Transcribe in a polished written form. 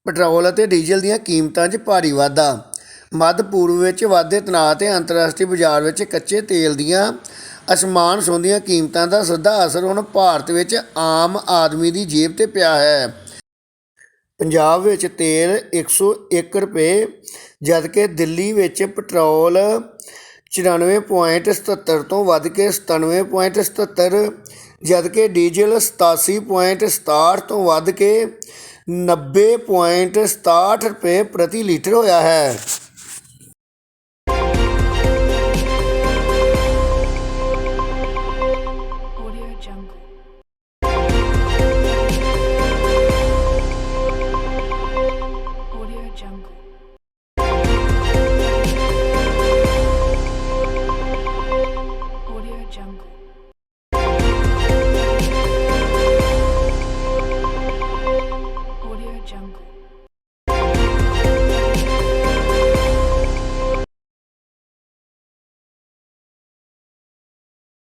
Petrol ਅਤੇ diesel ਦੀਆਂ ਕੀਮਤਾਂ 'ਚ ਭਾਰੀ ਵਾਧਾ। ਮੱਧ ਪੂਰਬ ਵਿੱਚ ਵਧਦੇ ਤਣਾਅ ਅਤੇ ਅੰਤਰਰਾਸ਼ਟਰੀ ਬਾਜ਼ਾਰ ਵਿੱਚ ਕੱਚੇ ਤੇਲ ਦੀਆਂ ਅਸਮਾਨ ਛੂੰਹਦੀਆਂ ਕੀਮਤਾਂ ਦਾ ਸਿੱਧਾ ਅਸਰ ਹੁਣ ਭਾਰਤ ਵਿੱਚ ਆਮ ਆਦਮੀ ਦੀ ਜੇਬ 'ਤੇ ਪਿਆ ਹੈ। ਪੰਜਾਬ ਵਿੱਚ ਤੇਲ 101 ਰੁਪਏ ਜਦਕਿ ਦਿੱਲੀ ਵਿੱਚ ਪੈਟਰੋਲ 94.77 ਤੋਂ ਵੱਧ ਕੇ 97.77, ਜਦਕਿ ਡੀਜ਼ਲ 87.67 ਤੋਂ ਵੱਧ ਕੇ 90.67 ਰੁਪਏ ਪ੍ਰਤੀ ਲੀਟਰ ਹੋਇਆ ਹੈ। Jungle.